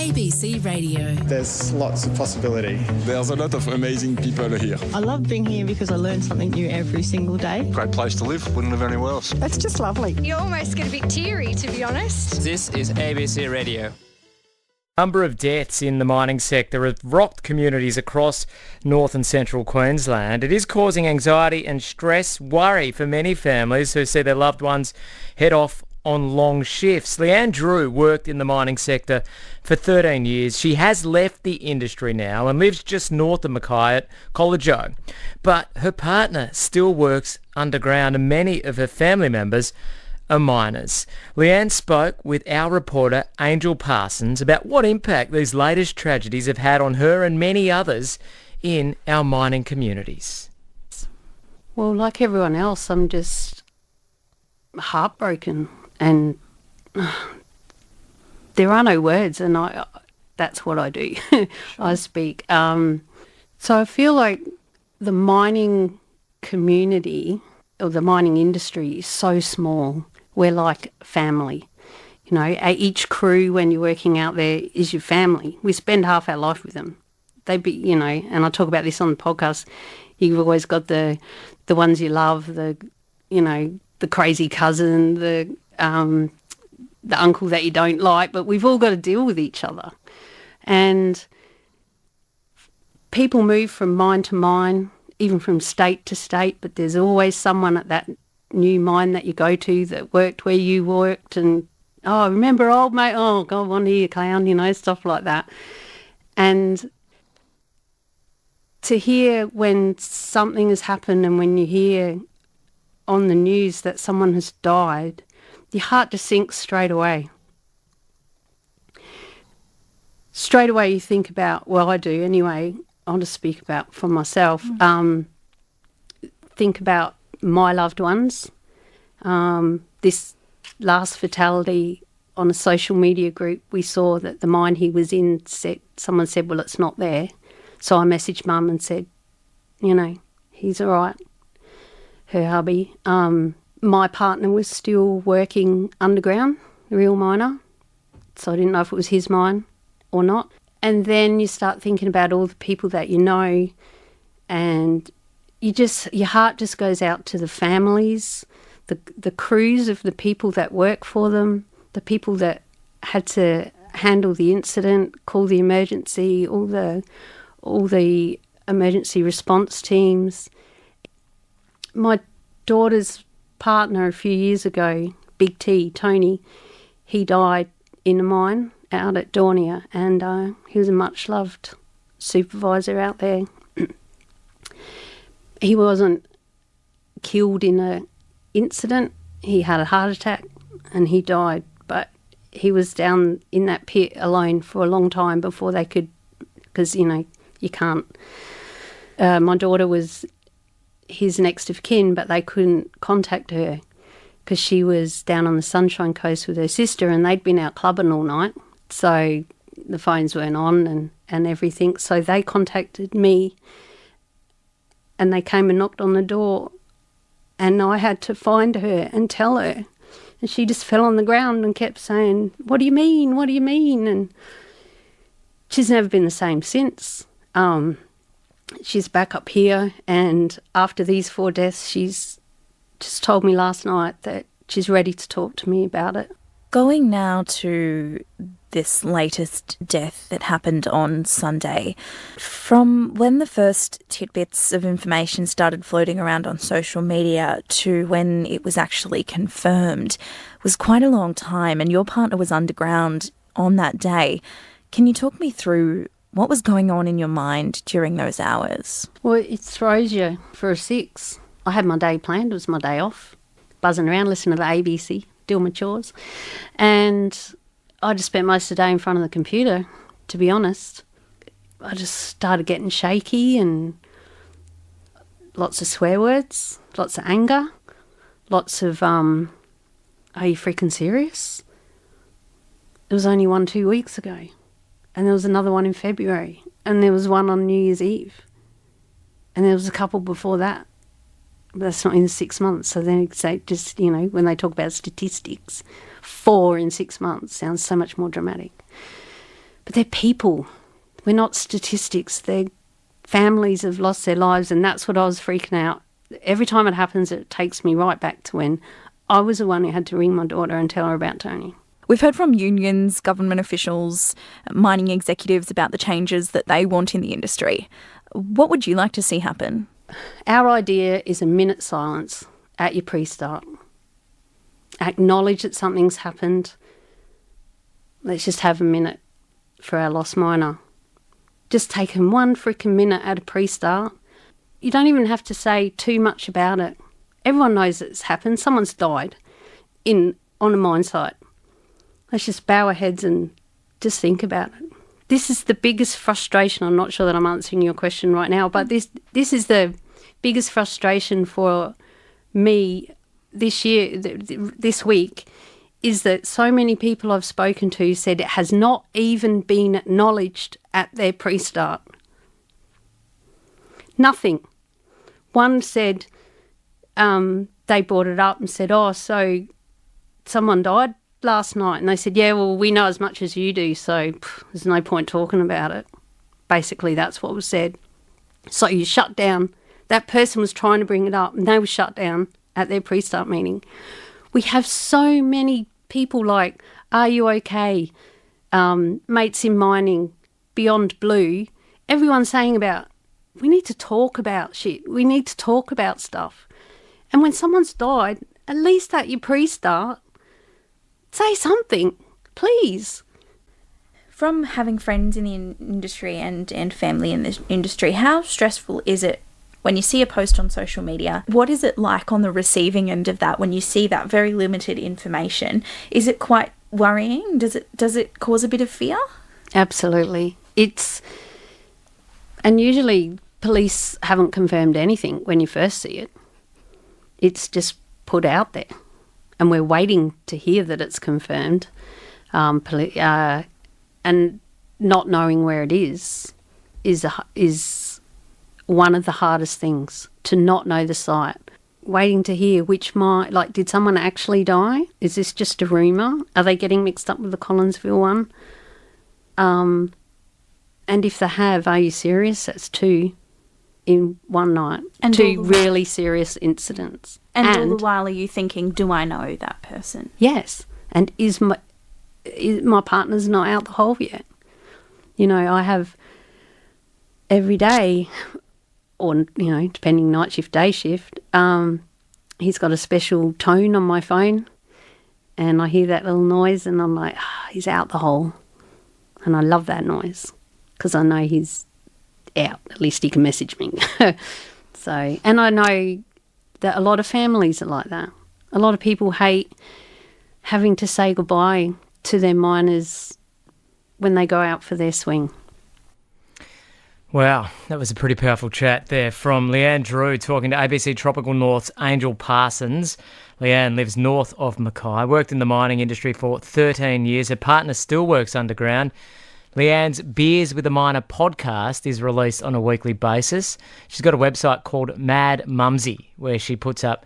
ABC Radio. There's lots of possibility. There's a lot of amazing people here. I love being here because I learn something new every single day. Great place to live, wouldn't live anywhere else. That's just lovely. You almost get a bit teary, to be honest. This is ABC Radio. Number of deaths in the mining sector have rocked communities across north and central Queensland. It is causing anxiety and stress, worry for many families who see their loved ones head off on long shifts. Leanne Drew worked in the mining sector for 13 years. She has left the industry now and lives just north of Mackay at College-O. But her partner still works underground and many of her family members are miners. Leanne spoke with our reporter Angel Parsons about what impact these latest tragedies have had on her and many others in our mining communities. Well, like everyone else, I'm just heartbroken, and there are no words, and that's what I do. Sure. I speak. So I feel like the mining community or the mining industry is so small. We're like family. You know, each crew when you're working out there is your family. We spend half our life with them. They be, you know, and I talk about this on the podcast. You've always got the ones you love, the crazy cousin, the uncle that you don't like, but we've all got to deal with each other. And people move from mine to mine, even from state to state, but there's always someone at that new mine that you go to that worked where you worked, and remember old mate, oh God, one of you clown, you know, stuff like that. And to hear when something has happened and when you hear on the news that someone has died, your heart just sinks straight away. Straight away you think about, well, I do anyway, I'll just speak about for myself, think about my loved ones. This last fatality on a social media group, we saw that the mine he was in, someone said, well, it's not there. So I messaged Mum and said, you know, he's all right, her hubby. My partner was still working underground, a real miner, so I didn't know if it was his mine or not. And then you start thinking about all the people that you know, and your heart just goes out to the families, the crews of the people that work for them, the people that had to handle the incident, call the emergency, all the emergency response teams. My daughter's partner a few years ago, Big T, Tony, he died in a mine out at Dornier, and he was a much-loved supervisor out there. He wasn't killed in an incident. He had a heart attack and he died, but he was down in that pit alone for a long time before they could, because, you know, you can't. My daughter was his next of kin, but they couldn't contact her because she was down on the Sunshine Coast with her sister and they'd been out clubbing all night, so the phones weren't on and everything. So they contacted me and they came and knocked on the door, and I had to find her and tell her. And she just fell on the ground and kept saying, what do you mean? What do you mean? And she's never been the same since. She's back up here, and after these 4 deaths, she's just told me last night that she's ready to talk to me about it. Going now to this latest death that happened on Sunday, from when the first tidbits of information started floating around on social media to when it was actually confirmed was quite a long time, and your partner was underground on that day. Can you talk me through what was going on in your mind during those hours? Well, it throws you for a six. I had my day planned. It was my day off, buzzing around, listening to the ABC, doing my chores. And I just spent most of the day in front of the computer, to be honest. I just started getting shaky and lots of swear words, lots of anger, lots of, are you freaking serious? It was only 2 weeks ago. And there was another one in February. And there was one on New Year's Eve. And there was a couple before that. But that's not in 6 months. So then it's just, you know, when they talk about statistics, 4 in 6 months sounds so much more dramatic. But they're people. We're not statistics. They're families have lost their lives, and that's what I was freaking out. Every time it happens, it takes me right back to when I was the one who had to ring my daughter and tell her about Tony. We've heard from unions, government officials, mining executives about the changes that they want in the industry. What would you like to see happen? Our idea is a minute silence at your pre-start. Acknowledge that something's happened. Let's just have a minute for our lost miner. Just take him one freaking minute at a pre-start. You don't even have to say too much about it. Everyone knows it's happened. Someone's died on a mine site. Let's just bow our heads and just think about it. This is the biggest frustration. I'm not sure that I'm answering your question right now, but this is the biggest frustration for me this year, this week, is that so many people I've spoken to said it has not even been acknowledged at their pre-start. Nothing. One said they brought it up and said, oh, so someone died last night. And they said, yeah, well, we know as much as you do, so there's no point talking about it. Basically, that's what was said. So you shut down. That person was trying to bring it up and they were shut down at their pre-start meeting. We have so many people like Are You OK? Mates in Mining, Beyond Blue, everyone saying about, we need to talk about shit. We need to talk about stuff. And when someone's died, at least at your pre-start, say something, please. From having friends in the industry and family in this industry, how stressful is it when you see a post on social media? What is it like on the receiving end of that when you see that very limited information? Is it quite worrying? Does it cause a bit of fear? Absolutely. And usually police haven't confirmed anything when you first see it. It's just put out there, and we're waiting to hear that it's confirmed. And not knowing where it is one of the hardest things, to not know the site. Waiting to hear which mine, like, did someone actually die? Is this just a rumour? Are they getting mixed up with the Collinsville one? And if they have, are you serious? That's 2 in one night. And 2 really serious incidents. And all the while are you thinking, do I know that person? Yes. And is my partner's not out the hole yet? You know, I have every day, or, you know, depending night shift, day shift, he's got a special tone on my phone, and I hear that little noise and I'm like, he's out the hole. And I love that noise because I know he's out. At least he can message me. So, and I know that a lot of families are like that. A lot of people hate having to say goodbye to their miners when they go out for their swing. Wow, that was a pretty powerful chat there from Leanne Drew talking to ABC Topical North's Angel Parsons. Leanne lives north of Mackay, worked in the mining industry for 13 years. Her partner still works underground. Leanne's Beers with a Miner podcast is released on a weekly basis. She's got a website called Mad Mumzie, where she puts up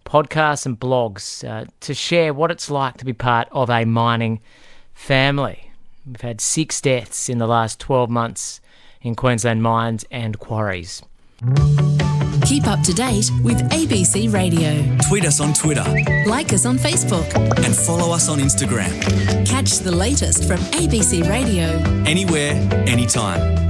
podcasts and blogs to share what it's like to be part of a mining family. We've had 6 deaths in the last 12 months in Queensland mines and quarries. Keep up to date with ABC Radio. Tweet us on Twitter. Like us on Facebook. And follow us on Instagram. Catch the latest from ABC Radio. Anywhere, anytime.